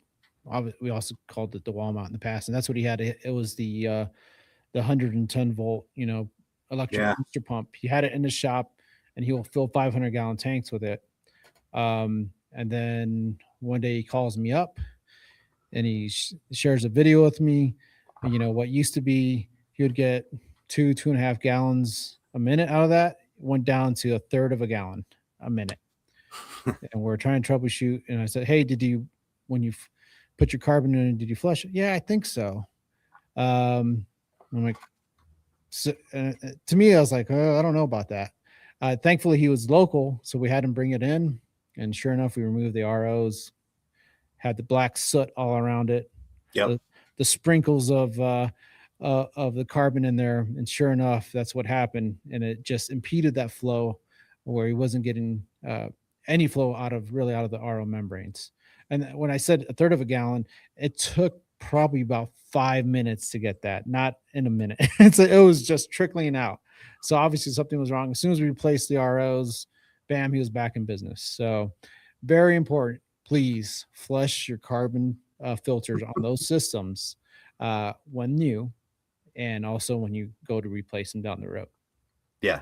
We also called it the wall mount in the past, and that's what he had. It was the 110 volt, electric Yeah. booster pump. He had it in the shop, and he will fill 500-gallon tanks with it. And then one day he calls me up, and he shares a video with me. What used to be, he would get 2.5 gallons a minute out of that, went down to a third of a gallon a minute. And we're trying to troubleshoot. And I said, "Hey, when you put your carbon in, did you flush it?" "Yeah, I think so." I'm like, so, to me, I was like, "Oh, I don't know about that." Thankfully, he was local, so we had him bring it in, and sure enough, we removed the ROs. Had the black soot all around it, Yep. the the sprinkles of the carbon in there, and sure enough, that's what happened, and it just impeded that flow, where he wasn't getting any flow out of the RO membranes. And when I said a third of a gallon, it took probably about 5 minutes to get that, not in a minute. It was just trickling out. So obviously something was wrong. As soon as we replaced the ROs, bam, he was back in business. So very important. Please flush your carbon filters on those systems when new, and also when you go to replace them down the road. Yeah.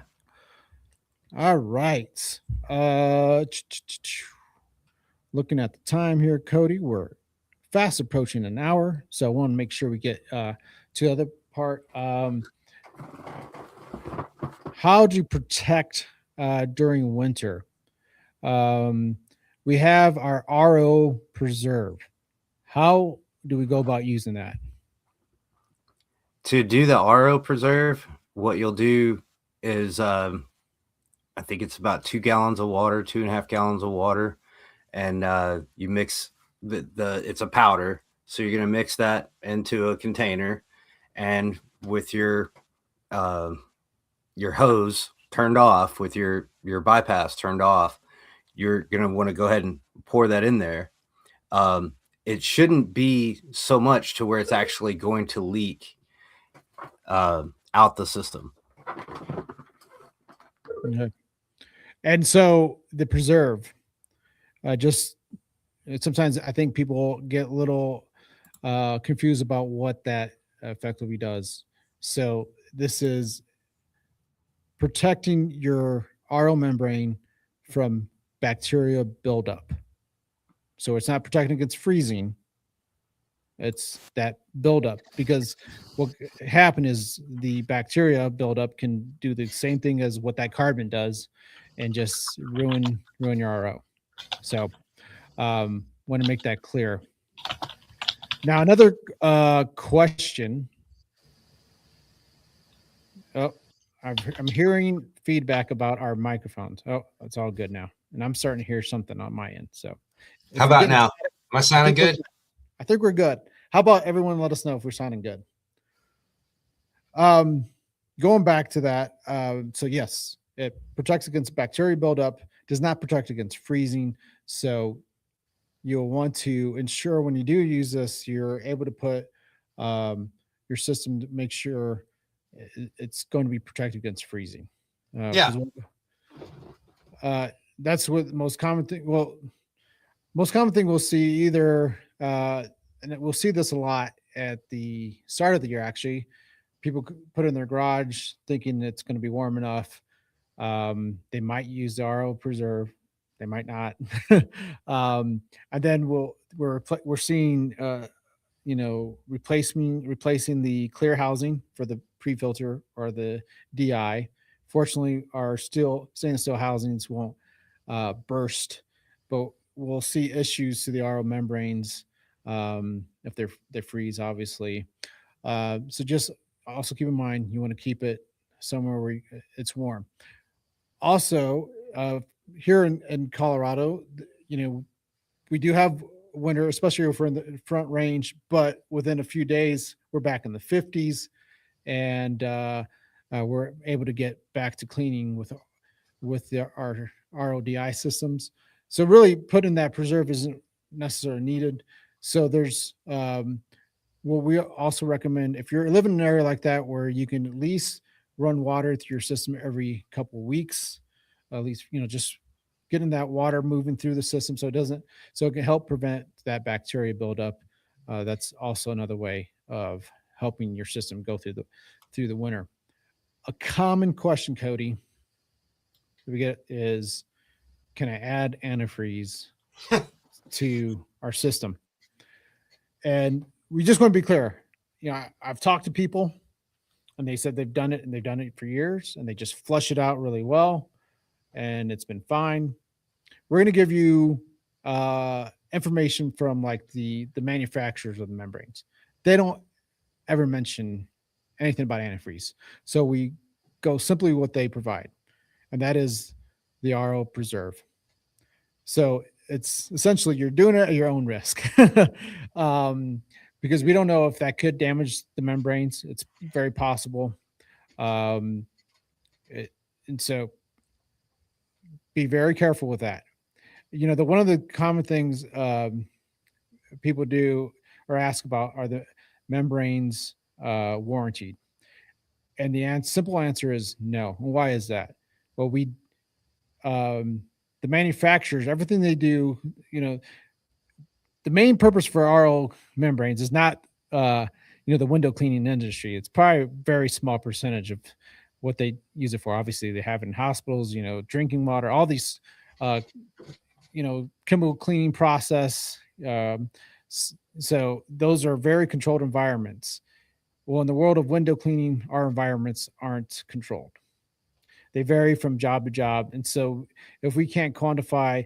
All right. Uh, Looking at the time here, Cody, we're fast approaching an hour, so I want to make sure we get to the other part. How do you protect during winter? Um, we have our RO preserve. How do we go about using that? To do the RO preserve, what you'll do is, I think it's about 2 gallons of water, 2.5 gallons of water, and you mix the it's a powder, so you're gonna mix that into a container, and with uh, your hose turned off, with your bypass turned off, you're gonna want to go ahead and pour that in there. Um, it shouldn't be so much to where it's actually going to leak out the system. Okay. And so the preserve, just sometimes I think people get a little confused about what that effectively does. So this is protecting your RO membrane from bacteria buildup. So it's not protecting against freezing. It's that buildup, because what happen is the bacteria buildup can do the same thing as what that carbon does, and just ruin your RO. So want to make that clear. Now another question. Oh, I'm hearing feedback about our microphones. Oh, it's all good now, and I'm starting to hear something on my end. So How if we're about getting, now? Am I I sounding think we're good? good. I think we're good. How about everyone let us know if we're sounding good? Um, Going back to that, so yes, it protects against bacteria buildup, does not protect against freezing. So you'll want to ensure when you do use this, you're able to put um, your system to make sure it's going to be protected against freezing. Yeah. Because uh, that's what the most common thing. Well, most common thing we'll see either, and we'll see this a lot at the start of the year. Actually, people put it in their garage thinking it's going to be warm enough. They might use the RO preserve, they might not. um, and then we're seeing replacing the clear housing for the pre-filter or the DI. Fortunately, our still stainless steel housings won't burst, but we'll see issues to the RO membranes if they freeze, obviously. So just also keep in mind you want to keep it somewhere where it's warm. Also, here in Colorado, we do have winter, especially if we're in the front range, but within a few days, we're back in the 50s, and we're able to get back to cleaning our RODI systems. So really, putting that preserve isn't necessarily needed. So there's what we also recommend if you're living in an area like that where you can at least run water through your system every couple of weeks, at least just getting that water moving through the system so it can help prevent that bacteria buildup. That's also another way of helping your system go through the winter. A common question, Cody, that we get is, can I add antifreeze to our system? And we just want to be clear. I've talked to people and they said they've done it and they've done it for years and they just flush it out really well and it's been fine. We're going to give you information from like the manufacturers of the membranes. They don't ever mention anything about antifreeze. So we go simply what they provide, and that is the RO preserve. So it's essentially you're doing it at your own risk. um, because we don't know if that could damage the membranes. It's very possible. Um, it, and so be very careful with that. The one of the common things people do or ask about are the membranes warranted, and the simple answer is no. Why is that? Well, um, the manufacturers, everything they do, the main purpose for RO membranes is not the window cleaning industry. It's probably a very small percentage of what they use it for. Obviously, they have it in hospitals, drinking water, all these uh, chemical cleaning process. So those are very controlled environments. Well, in the world of window cleaning, our environments aren't controlled. They vary from job to job, and so if we can't quantify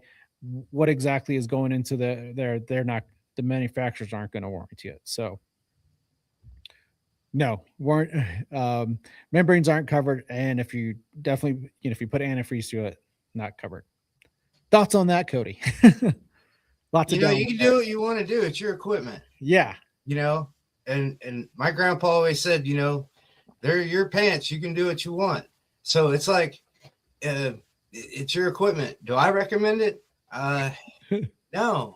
what exactly is going into they're not the manufacturers aren't going to warranty it. So no, weren't membranes aren't covered, and if you definitely if you put antifreeze to it, not covered. Thoughts on that, Cody? Lots of You down. can do what you want to do. It's your equipment, Yeah. you know. And my grandpa always said, they're your pants. You can do what you want. So it's like, it's your equipment. Do I recommend it? No,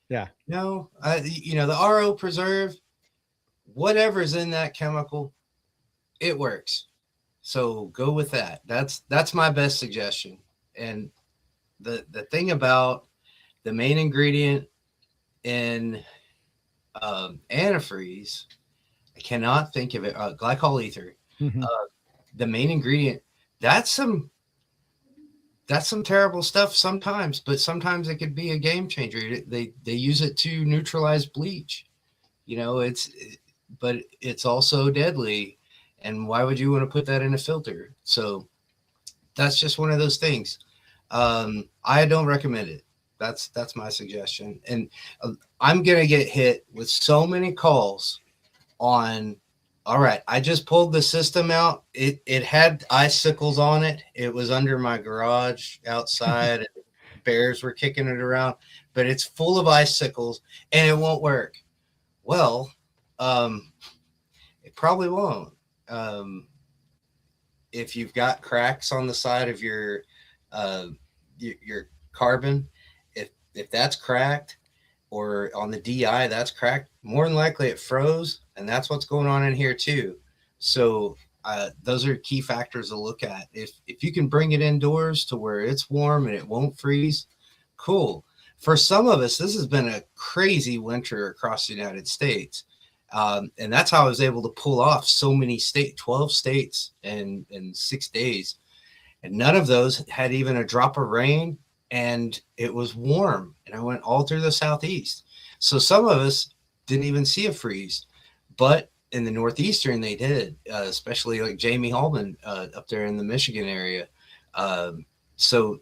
Yeah. no. The RO preserve, whatever's in that chemical, it works. So go with that. That's my best suggestion. And the thing about the main ingredient in antifreeze, I cannot think of it. Glycol ether, Mhm. uh, the main ingredient. That's some terrible stuff sometimes, but sometimes it could be a game changer. They use it to neutralize bleach. But it's also deadly. And why would you want to put that in a filter? So that's just one of those things. I don't recommend it. That's my suggestion. And I'm gonna get hit with so many calls on. All right, I just pulled the system out. It had icicles on it. It was under my garage outside. And bears were kicking it around, but it's full of icicles and it won't work. Well, um, it probably won't. Um, if you've got cracks on the side of uh, your carbon, if that's cracked, or on the DI that's cracked, more than likely it froze, and that's what's going on in here too. So those are key factors to look at. If you can bring it indoors to where it's warm and it won't freeze, cool. For some of us, this has been a crazy winter across the United States. And that's how I was able to pull off so many 12 states in 6 days. And none of those had even a drop of rain, and it was warm. And I went all through the Southeast. So some of us didn't even see a freeze, but in the Northeastern, they did, especially like Jamie Hallman up there in the Michigan area. So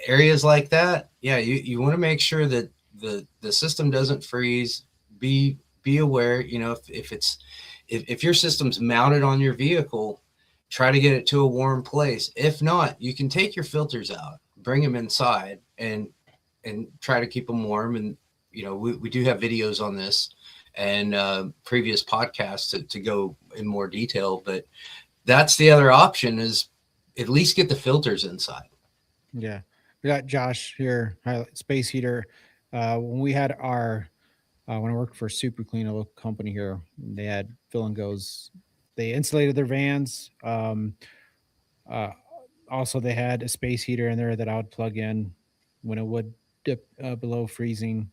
areas like that, yeah, you want to make sure that the system doesn't freeze. Be aware, if your system's mounted on your vehicle, try to get it to a warm place. If not, you can take your filters out, bring them inside, and try to keep them warm. And we do have videos on this and previous podcasts to go in more detail. But that's the other option, is at least get the filters inside. Yeah. We got Josh here, space heater. When we had our when I worked for Super Clean, a local company here, they had fill and goes. They insulated their vans. Uh, Also, they had a space heater in there that I would plug in when it would dip below freezing.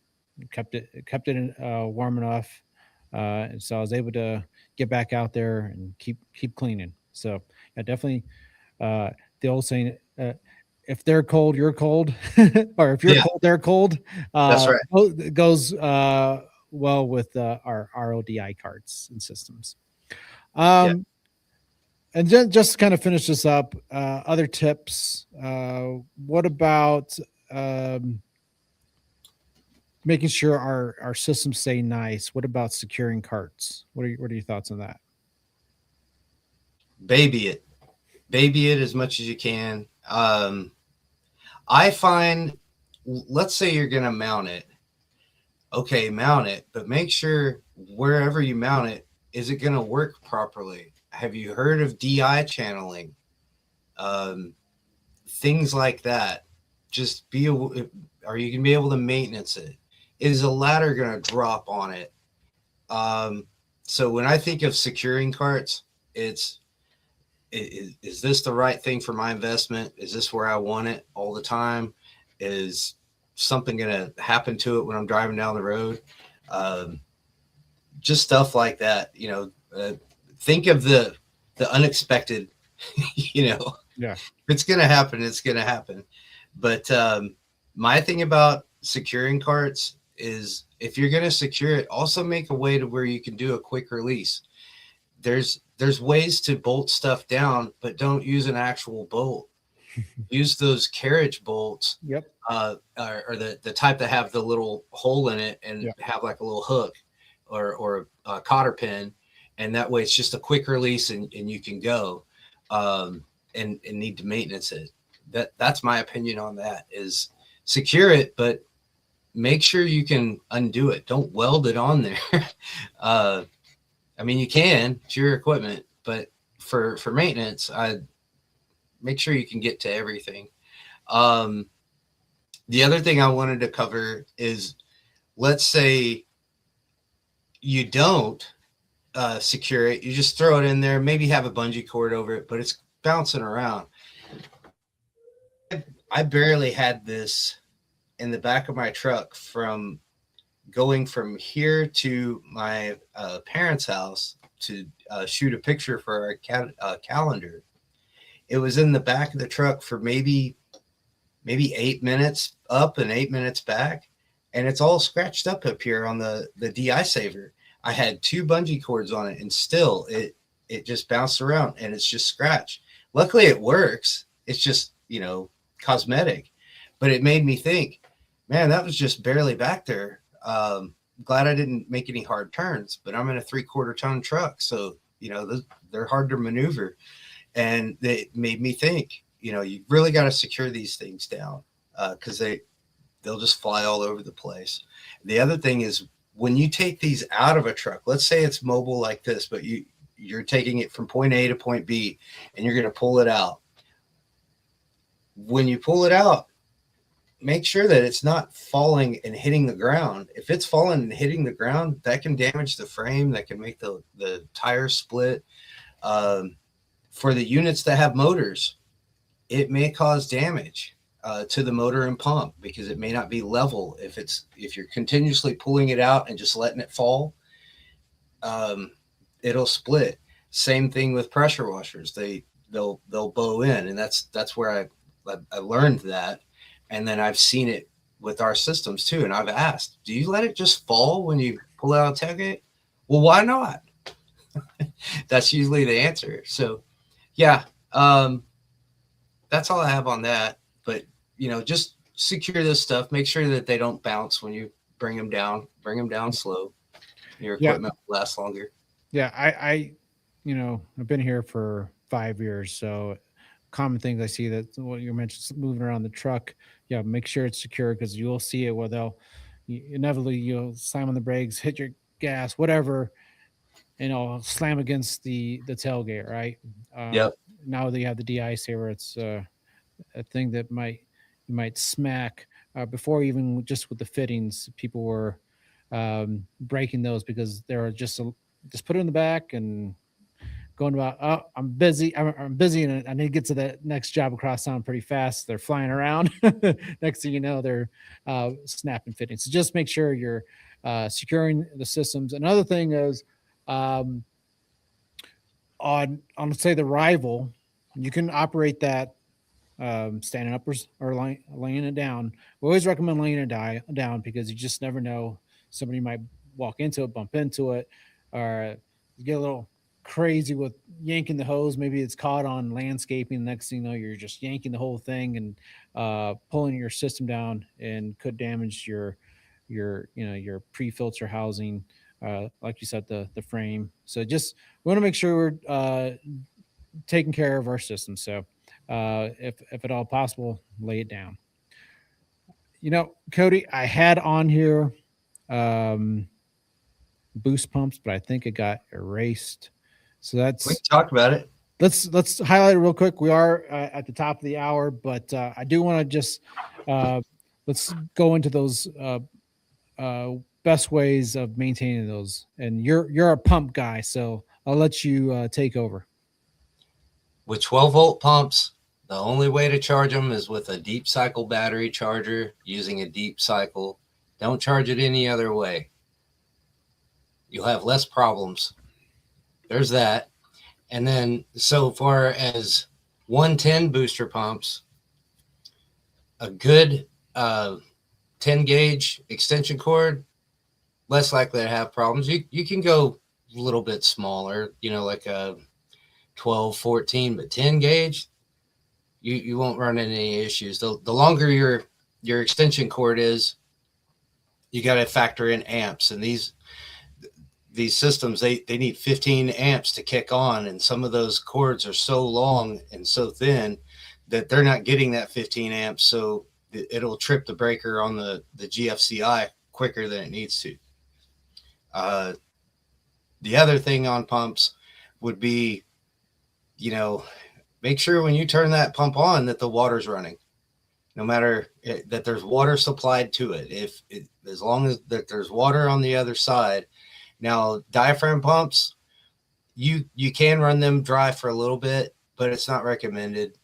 Kept it warm enough, and so I was able to get back out there and keep cleaning. So yeah, definitely uh, the old saying. If they're cold, you're cold, or if you're Yeah, cold, they're cold. that's right. It goes well with our RODI cards and systems. Yeah. Um, and then just to kind of finish this up, other tips. What about um, making sure our systems stay nice? What about securing carts? What are your thoughts on that? Baby it. Baby it as much as you can. I find, let's say you're going to mount it. Okay, mount it, but make sure wherever you mount it, is it going to work properly? Have you heard of DI channeling? Um, Things like that. Just are you going to be able to maintenance it? Is a ladder going to drop on it? So when I think of securing carts, it's is this the right thing for my investment? Is this where I want it all the time? Is something going to happen to it when I'm driving down the road? Um, just stuff like that. Think of the unexpected. If Yeah. it's going to happen, it's going to happen. But my thing about securing carts is, if you're going to secure it, also make a way to where you can do a quick release. There's ways to bolt stuff down, but don't use an actual bolt. Use those carriage bolts, Yep. or the type that have the little hole in it and Yeah. have like a little hook or a cotter pin, and that way it's just a quick release and you can go, and need to maintenance it. That's my opinion on that. Is secure it, but make sure you can undo it. Don't weld it on there. I mean, you can, it's your equipment, but for maintenance, I make sure you can get to everything. Um, the other thing I wanted to cover is, let's say you don't secure it, you just throw it in there, maybe have a bungee cord over it, but it's bouncing around. I barely had this in the back of my truck from going from here to my parents' house to shoot a picture for our calendar. It was in the back of the truck for maybe 8 minutes up and 8 minutes back, and it's all scratched up here on the DI saver. I had 2 bungee cords on it, and still it just bounced around, and it's just scratched. Luckily, it works. It's just cosmetic, but it made me think, man, that was just barely back there. Glad I didn't make any hard turns, but I'm in a 3/4 ton truck, so they're hard to maneuver, and it made me think, you really got to secure these things down, because they'll just fly all over the place. The other thing is, when you take these out of a truck, let's say it's mobile like this, but you're taking it from point A to point B, and you're going to pull it out. When you pull it out, make sure that it's not falling and hitting the ground. If it's falling and hitting the ground, that can damage the frame, that can make the tires split. Um, for the units that have motors, it may cause damage to the motor and pump because it may not be level. If you're continuously pulling it out and just letting it fall, um, it'll split. Same thing with pressure washers. They'll bow in, and that's where I learned that, and then I've seen it with our systems too. And I've asked, do you let it just fall when you pull out a tailgate? Well, why not? That's usually the answer. So, yeah, that's all I have on that. But just secure this stuff. Make sure that they don't bounce when you bring them down. Bring them down slow. Your Yeah, equipment will last longer. yeah. I've been here for 5 years, so common things I see that what you mentioned moving around the truck. Yeah, make sure it's secure because you'll see it where inevitably you'll slam on the brakes, hit your gas, whatever, and it'll slam against the tailgate, right? Um, Yep. Now that you have the DI saver, it's a thing that you might smack. Before, even just with the fittings, people were breaking those because they were just put it in the back and going about, oh, I'm busy, and I need to get to that next job across town pretty fast. They're flying around. Next thing you know, they're snapping fittings. So just make sure you're securing the systems. Another thing is, um, on say the rival, you can operate that standing up or laying it down. We always recommend laying it down because you just never know. Somebody might walk into it, bump into it, or you get a little crazy with yanking the hose. Maybe it's caught on landscaping. Next thing you know, you're just yanking the whole thing and pulling your system down, and could damage your pre-filter housing. Like you said, the frame. So just we want to make sure we're taking care of our system. So if at all possible, lay it down. Cody, I had on here um, boost pumps, but I think it got erased. So We that's can talk about it. let's highlight it real quick. We are at the top of the hour, but I do want to just uh, let's go into those best ways of maintaining those. And you're a pump guy, so I'll let you take over. With 12-volt pumps, the only way to charge them is with a deep cycle battery charger using a deep cycle. Don't charge it any other way. You'll have less problems. There's that. And then, so far as 110 booster pumps, a good 10 gauge extension cord, less likely to have problems. You can go a little bit smaller, like a 12, 14, but 10 gauge, you won't run into any issues. The longer your extension cord is, you got to factor in amps, and these systems, they need 15 amps to kick on, and some of those cords are so long and so thin that they're not getting that 15 amps, so it'll trip the breaker on the GFCI quicker than it needs to. uh, the other thing on pumps would be, you know make sure when you turn that pump on that the water's running, no matter that there's water supplied to it. As long as that there's water on the other side. Now, diaphragm pumps, you can run them dry for a little bit, but it's not recommended.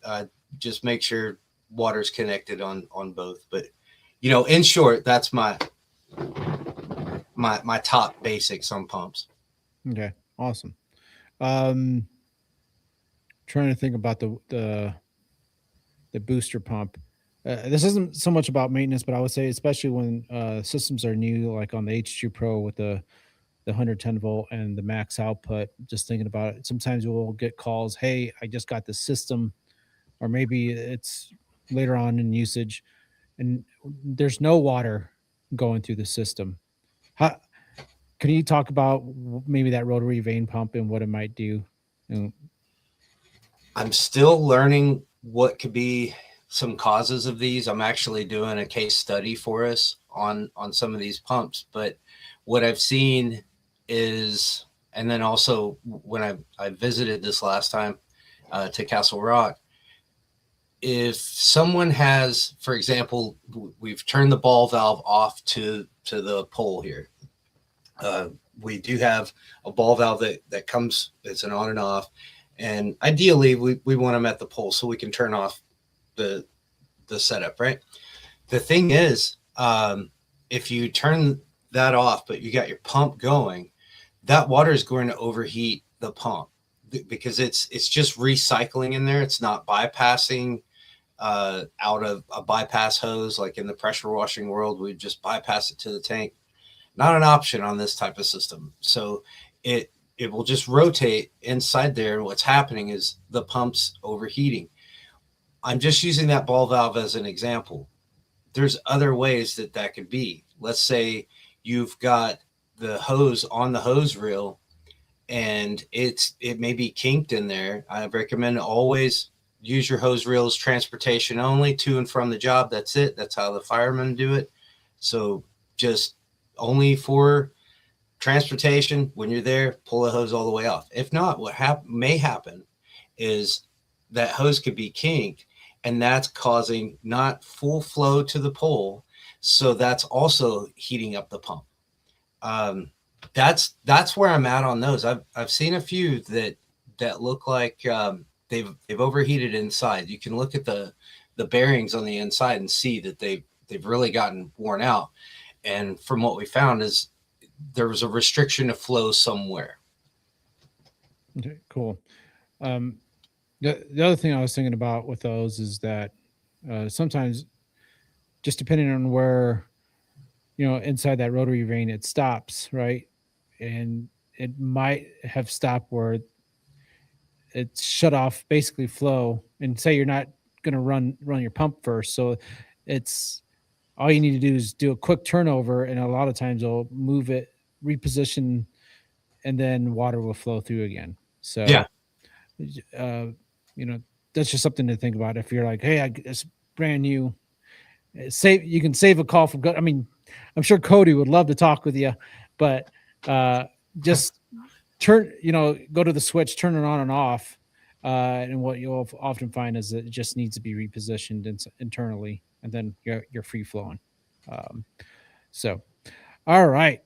Just make sure water's connected on both. But in short, that's my top basics on pumps. Okay, awesome. Um, Trying to think about the booster pump. This isn't so much about maintenance, but I would say especially when systems are new, like on the H2 Pro with the 110-volt and the max output. Just thinking about it, sometimes we'll get calls, "Hey, I just got the system," or maybe it's later on in usage, and there's no water going through the system. How can you talk about maybe that rotary vane pump and what it might do? And I'm still learning what could be some causes of these. I'm actually doing a case study for us on some of these pumps, but what I've seen is, and then also when I visited this last time to Castle Rock, if someone has, for example, we've turned the ball valve off to the pole here. Uh, we do have a ball valve that comes, it's an on and off. And ideally, we want them at the pole so we can turn off the setup, right? The thing is, if you turn that off, but you got your pump going, that water is going to overheat the pump because it's just recycling in there. It's not bypassing out of a bypass hose like in the pressure washing world. We just bypass it to the tank. Not an option on this type of system. So it will just rotate inside there. And what's happening is the pump's overheating. I'm just using that ball valve as an example. There's other ways that could be. Let's say you've got the hose on the hose reel and it may be kinked in there. I recommend always use your hose reels transportation only to and from the job. That's it. That's how the firemen do it. So just only for transportation. When you're there, pull the hose all the way off. If not, what may happen is that hose could be kinked, and that's causing not full flow to the pole. So that's also heating up the pump. That's where I'm at on those. I've seen a few that look like they've overheated inside. You can look at the bearings on the inside and see that they've really gotten worn out. And from what we found is there was a restriction of flow somewhere. Okay, cool. The other thing I was thinking about with those is that sometimes, just depending on where, inside that rotary vane it stops, right? And it might have stopped where it's shut off basically flow, and say you're not going to run your pump first, so it's all you need to do is do a quick turnover, and a lot of times they'll move it, reposition, and then water will flow through again. Yeah. So uh, that's just something to think about. If you're like, hey, it's brand new, save you can save a call from. I mean, I'm sure Cody would love to talk with you, but just go to the switch, turn it on and off, and what you'll often find is that it just needs to be repositioned internally, and then you're free flowing. Um, so, all right,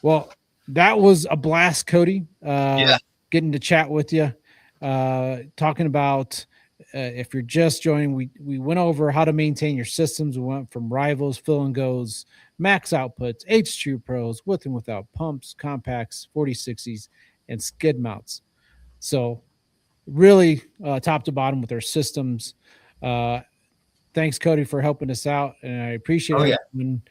well, that was a blast, Cody. Yeah. Getting to chat with you, talking about. If you're just joining, we went over how to maintain your systems. We went from rivals, fill and goes, max outputs, H2 pros, with and without pumps, compacts, 4060s, and skid mounts. So really top to bottom with our systems. Thanks, Cody, for helping us out, and I appreciate Oh yeah. everyone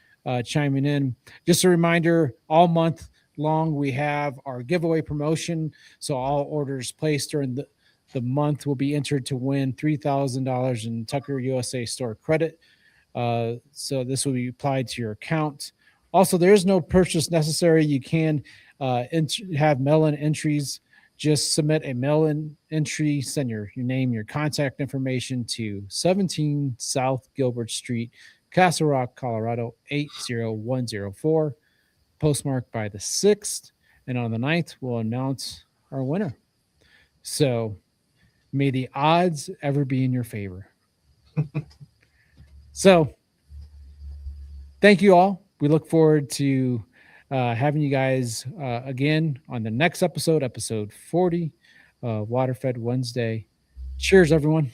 chiming in. Just a reminder, all month long we have our giveaway promotion. So all orders placed during the month will be entered to win $3,000 in Tucker USA store credit. So this will be applied to your account. Also, there is no purchase necessary. You can have mail-in entries. Just submit a mail-in entry, send your name, your contact information to 17 South Gilbert Street, Castle Rock, Colorado, 80104, postmarked by the 6th. And on the 9th, we'll announce our winner. So may the odds ever be in your favor. So thank you all. We look forward to having you guys again on the next episode 40, Waterfed Wednesday. Cheers, everyone.